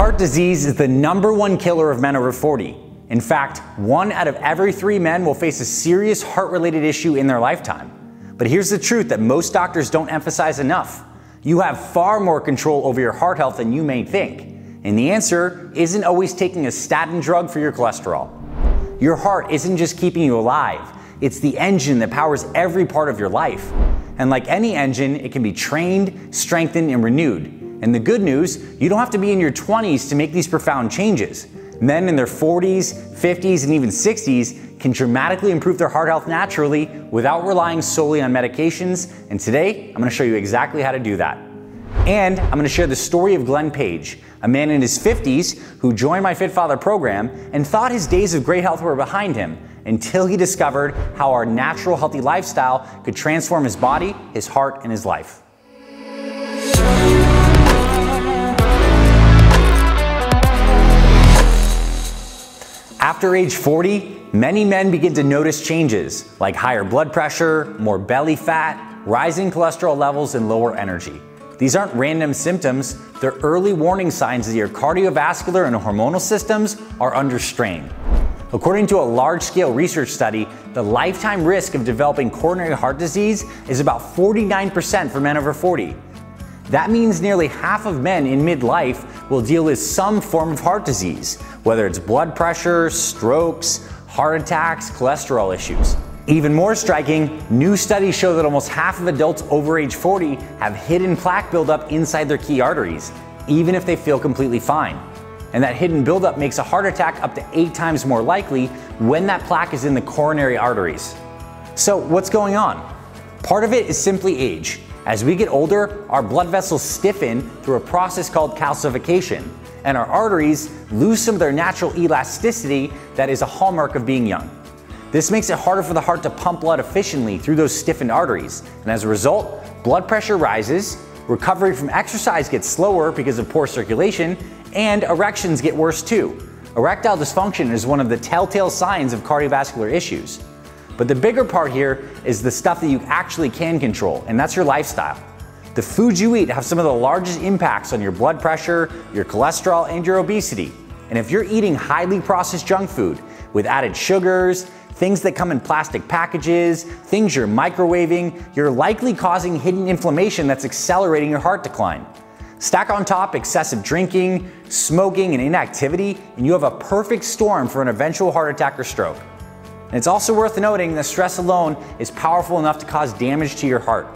Heart disease is the #1 killer of men over 40. In fact, 1 out of every 3 men will face a serious heart-related issue in their lifetime. But here's the truth that most doctors don't emphasize enough. You have far more control over your heart health than you may think. And the answer isn't always taking a statin drug for your cholesterol. Your heart isn't just keeping you alive. It's the engine that powers every part of your life. And like any engine, it can be trained, strengthened, and renewed. And the good news, you don't have to be in your 20s to make these profound changes. Men in their 40s, 50s, and even 60s can dramatically improve their heart health naturally without relying solely on medications. And today, I'm going to show you exactly how to do that. And I'm going to share the story of Glenn Page, a man in his 50s who joined my Fit Father program and thought his days of great health were behind him until he discovered how our natural, healthy lifestyle could transform his body, his heart, and his life. After age 40, many men begin to notice changes like higher blood pressure, more belly fat, rising cholesterol levels, and lower energy. These aren't random symptoms, they're early warning signs that your cardiovascular and hormonal systems are under strain. According to a large-scale research study, the lifetime risk of developing coronary heart disease is about 49% for men over 40. That means nearly half of men in midlife will deal with some form of heart disease, whether it's blood pressure, strokes, heart attacks, cholesterol issues. Even more striking, new studies show that almost half of adults over age 40 have hidden plaque buildup inside their key arteries, even if they feel completely fine. And that hidden buildup makes a heart attack up to 8 times more likely when that plaque is in the coronary arteries. So what's going on? Part of it is simply age. As we get older, our blood vessels stiffen through a process called calcification, and our arteries lose some of their natural elasticity that is a hallmark of being young. This makes it harder for the heart to pump blood efficiently through those stiffened arteries, and as a result, blood pressure rises, recovery from exercise gets slower because of poor circulation, and erections get worse too. Erectile dysfunction is one of the telltale signs of cardiovascular issues. But the bigger part here is the stuff that you actually can control, and that's your lifestyle. The foods you eat have some of the largest impacts on your blood pressure, your cholesterol, and your obesity. And if you're eating highly processed junk food with added sugars, things that come in plastic packages, things you're microwaving, you're likely causing hidden inflammation that's accelerating your heart decline. Stack on top excessive drinking, smoking, and inactivity, and you have a perfect storm for an eventual heart attack or stroke. And it's also worth noting that stress alone is powerful enough to cause damage to your heart.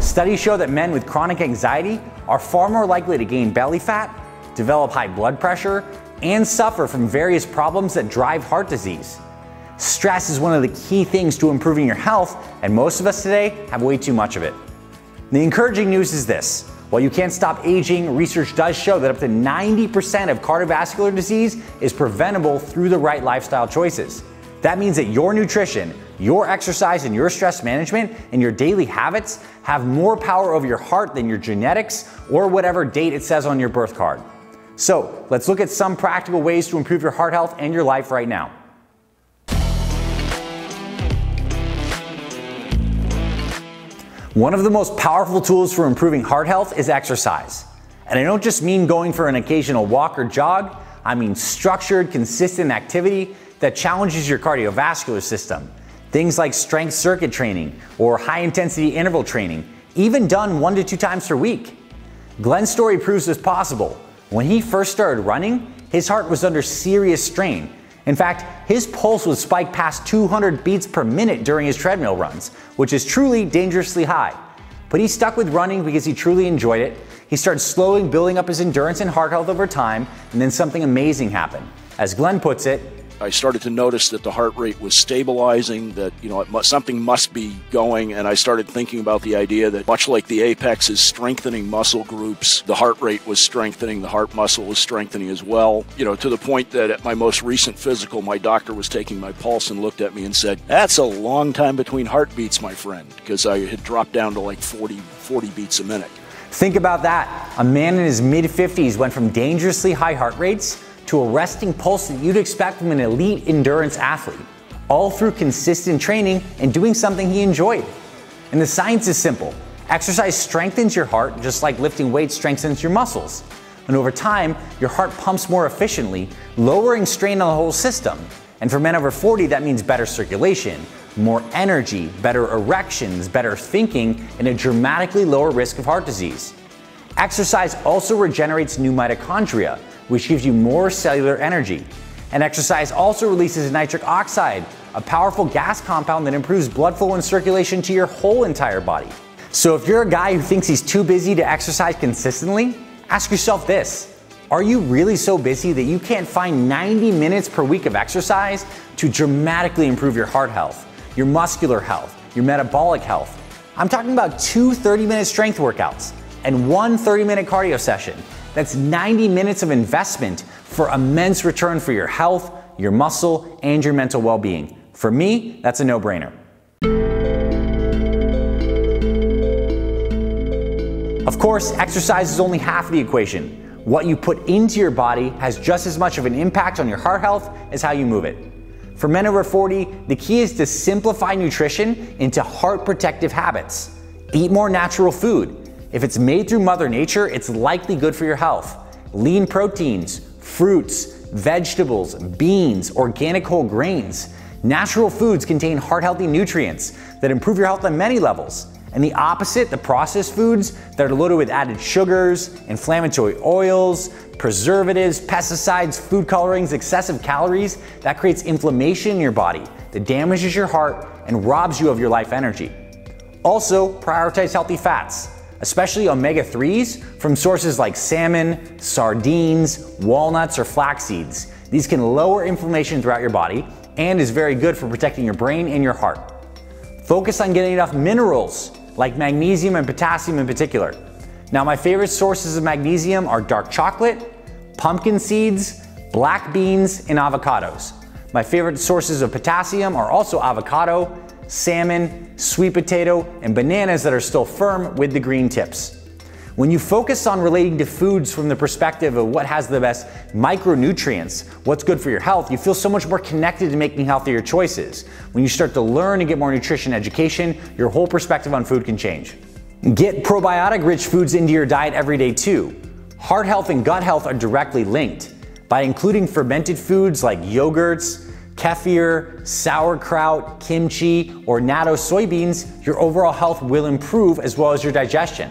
Studies show that men with chronic anxiety are far more likely to gain belly fat, develop high blood pressure, and suffer from various problems that drive heart disease. Stress is one of the key things to improving your health, and most of us today have way too much of it. The encouraging news is this. While you can't stop aging, research does show that up to 90% of cardiovascular disease is preventable through the right lifestyle choices. That means that your nutrition, your exercise, and your stress management and your daily habits have more power over your heart than your genetics or whatever date it says on your birth card. So let's look at some practical ways to improve your heart health and your life right now. One of the most powerful tools for improving heart health is exercise. And I don't just mean going for an occasional walk or jog, I mean structured, consistent activity that challenges your cardiovascular system. Things like strength circuit training or high intensity interval training, even done 1 to 2 times per week. Glenn's story proves this possible. When he first started running, his heart was under serious strain. In fact, his pulse would spike past 200 beats per minute during his treadmill runs, which is truly dangerously high. But he stuck with running because he truly enjoyed it. He started slowly building up his endurance and heart health over time, and then something amazing happened. As Glenn puts it, I started to notice that the heart rate was stabilizing, that something must be going, and I started thinking about the idea that much like the apex is strengthening muscle groups, the heart rate was strengthening, the heart muscle was strengthening as well. To the point that at my most recent physical, my doctor was taking my pulse and looked at me and said, "That's a long time between heartbeats, my friend," because I had dropped down to like 40 beats a minute. Think about that. A man in his mid-50s went from dangerously high heart rates to a resting pulse that you'd expect from an elite endurance athlete, all through consistent training and doing something he enjoyed. And the science is simple. Exercise strengthens your heart just like lifting weights strengthens your muscles. And over time, your heart pumps more efficiently, lowering strain on the whole system. And for men over 40, that means better circulation, more energy, better erections, better thinking, and a dramatically lower risk of heart disease. Exercise also regenerates new mitochondria, which gives you more cellular energy. And exercise also releases nitric oxide, a powerful gas compound that improves blood flow and circulation to your whole entire body. So if you're a guy who thinks he's too busy to exercise consistently, ask yourself this: are you really so busy that you can't find 90 minutes per week of exercise to dramatically improve your heart health, your muscular health, your metabolic health? I'm talking about 2 30-minute strength workouts and 1 30-minute cardio session. That's 90 minutes of investment for immense return for your health, your muscle, and your mental well-being. For me, that's a no-brainer. Of course, exercise is only half the equation. What you put into your body has just as much of an impact on your heart health as how you move it. For men over 40, the key is to simplify nutrition into heart protective habits. Eat more natural food. If it's made through Mother Nature, it's likely good for your health. Lean proteins, fruits, vegetables, beans, organic whole grains. Natural foods contain heart-healthy nutrients that improve your health on many levels. And the opposite, the processed foods that are loaded with added sugars, inflammatory oils, preservatives, pesticides, food colorings, excessive calories, that creates inflammation in your body that damages your heart and robs you of your life energy. Also, prioritize healthy fats, especially omega-3s from sources like salmon, sardines, walnuts, or flax seeds. These can lower inflammation throughout your body and is very good for protecting your brain and your heart. Focus on getting enough minerals, like magnesium and potassium in particular. Now, my favorite sources of magnesium are dark chocolate, pumpkin seeds, black beans, and avocados. My favorite sources of potassium are also avocado, salmon, sweet potato, and bananas that are still firm with the green tips. When you focus on relating to foods from the perspective of what has the best micronutrients, what's good for your health, you feel so much more connected to making healthier choices. When you start to learn and get more nutrition education, your whole perspective on food can change. Get probiotic-rich foods into your diet every day too. Heart health and gut health are directly linked. By including fermented foods like yogurts, kefir, sauerkraut, kimchi, or natto soybeans, your overall health will improve as well as your digestion.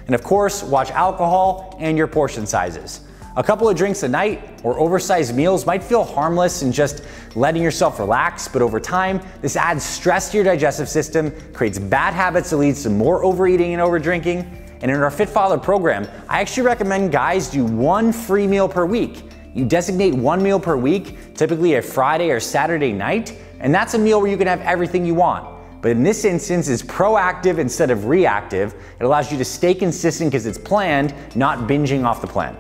And of course, watch alcohol and your portion sizes. A couple of drinks a night or oversized meals might feel harmless and just letting yourself relax, but over time, this adds stress to your digestive system, creates bad habits that leads to more overeating and overdrinking. And in our Fit Father program, I actually recommend guys do 1 free meal per week. You designate 1 meal per week, typically a Friday or Saturday night, and that's a meal where you can have everything you want. But in this instance, it's proactive instead of reactive. It allows you to stay consistent because it's planned, not binging off the plan.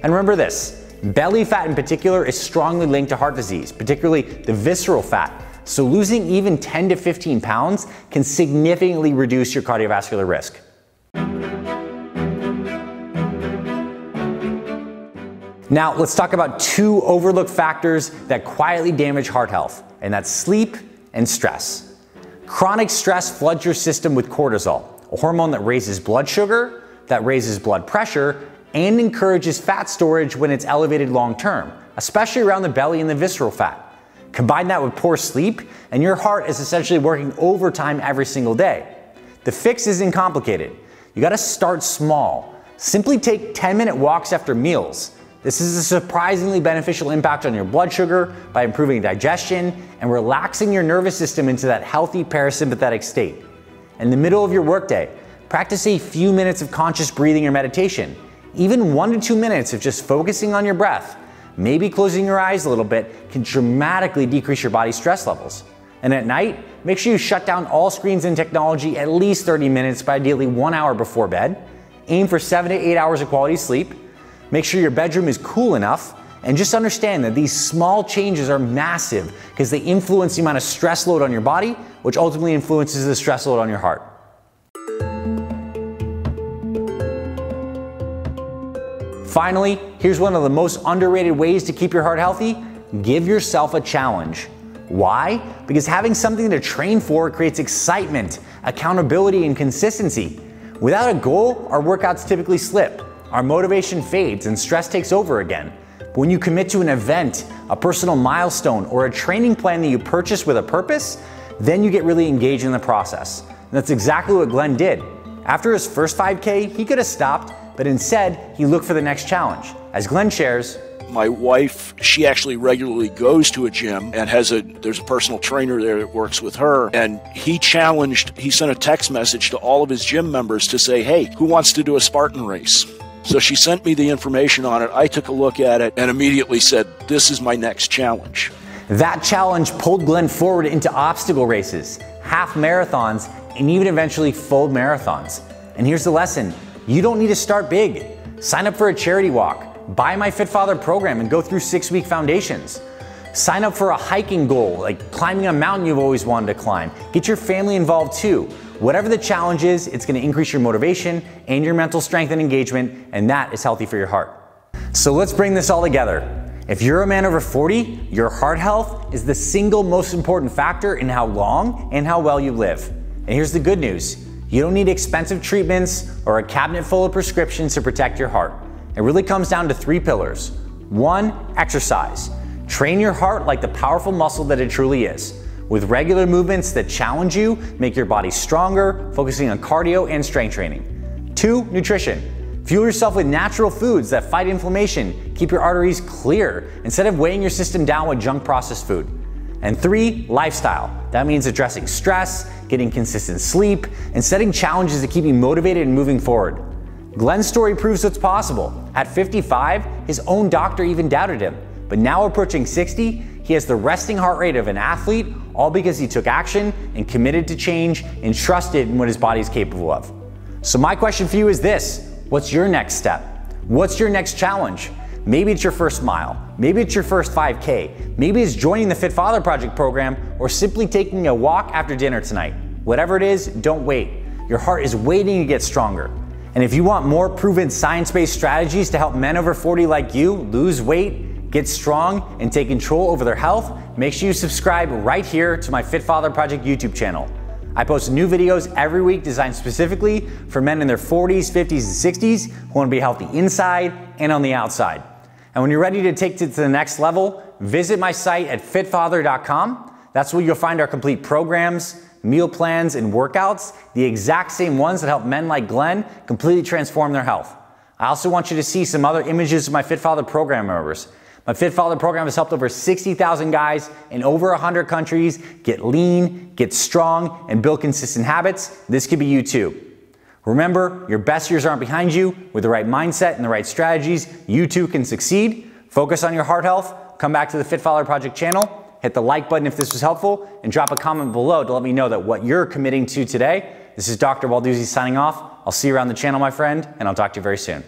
And remember this, belly fat in particular is strongly linked to heart disease, particularly the visceral fat. So losing even 10 to 15 pounds can significantly reduce your cardiovascular risk. Now, let's talk about 2 overlooked factors that quietly damage heart health, and that's sleep and stress. Chronic stress floods your system with cortisol, a hormone that raises blood sugar, that raises blood pressure, and encourages fat storage when it's elevated long term, especially around the belly and the visceral fat. Combine that with poor sleep, and your heart is essentially working overtime every single day. The fix isn't complicated. You gotta start small. Simply take 10-minute walks after meals. This is a surprisingly beneficial impact on your blood sugar by improving digestion and relaxing your nervous system into that healthy parasympathetic state. In the middle of your workday, practice a few minutes of conscious breathing or meditation. Even 1 to 2 minutes of just focusing on your breath, maybe closing your eyes a little bit, can dramatically decrease your body's stress levels. And at night, make sure you shut down all screens and technology at least 30 minutes, but ideally 1 hour before bed. Aim for 7 to 8 hours of quality sleep. Make sure your bedroom is cool enough, and just understand that these small changes are massive because they influence the amount of stress load on your body, which ultimately influences the stress load on your heart. Finally, here's one of the most underrated ways to keep your heart healthy. Give yourself a challenge. Why? Because having something to train for creates excitement, accountability, and consistency. Without a goal, our workouts typically slip. our motivation fades and stress takes over again. But when you commit to an event, a personal milestone, or a training plan that you purchase with a purpose, then you get really engaged in the process. And that's exactly what Glenn did. After his first 5K, he could have stopped, but instead, he looked for the next challenge. As Glenn shares, my wife, she actually regularly goes to a gym and there's a personal trainer there that works with her. And he sent a text message to all of his gym members to say, hey, who wants to do a Spartan race? So she sent me the information on it. I took a look at it and immediately said, this is my next challenge. That challenge pulled Glenn forward into obstacle races, half marathons, and even eventually full marathons. And here's the lesson. You don't need to start big. Sign up for a charity walk. Buy my Fit Father program and go through 6-week foundations. Sign up for a hiking goal, like climbing a mountain you've always wanted to climb. Get your family involved too. Whatever the challenge is, it's going to increase your motivation and your mental strength and engagement, and that is healthy for your heart. So let's bring this all together. If you're a man over 40, your heart health is the single most important factor in how long and how well you live. And here's the good news. You don't need expensive treatments or a cabinet full of prescriptions to protect your heart. It really comes down to 3 pillars. 1, exercise. Train your heart like the powerful muscle that it truly is. With regular movements that challenge you, make your body stronger, focusing on cardio and strength training. 2, nutrition. Fuel yourself with natural foods that fight inflammation, keep your arteries clear, instead of weighing your system down with junk processed food. And 3, lifestyle. That means addressing stress, getting consistent sleep, and setting challenges to keep you motivated and moving forward. Glenn's story proves what's possible. At 55, his own doctor even doubted him. But now approaching 60, he has the resting heart rate of an athlete, all because he took action and committed to change and trusted in what his body is capable of. So my question for you is this: what's your next step? What's your next challenge? Maybe it's your first mile. Maybe it's your first 5K. Maybe it's joining the Fit Father Project program, or simply taking a walk after dinner tonight. Whatever it is, don't wait. Your heart is waiting to get stronger. And if you want more proven science-based strategies to help men over 40 like you lose weight, get strong, and take control over their health, make sure you subscribe right here to my Fit Father Project YouTube channel. I post new videos every week designed specifically for men in their 40s, 50s, and 60s who want to be healthy inside and on the outside. And when you're ready to take it to the next level, visit my site at fitfather.com. That's where you'll find our complete programs, meal plans, and workouts, the exact same ones that help men like Glenn completely transform their health. I also want you to see some other images of my Fit Father program members. My Fit Father program has helped over 60,000 guys in over 100 countries get lean, get strong, and build consistent habits. This could be you too. Remember, your best years aren't behind you. With the right mindset and the right strategies, you too can succeed. Focus on your heart health. Come back to the Fit Father Project channel. Hit the like button if this was helpful, and drop a comment below to let me know that what you're committing to today. This is Dr. Balduzzi signing off. I'll see you around the channel, my friend, and I'll talk to you very soon.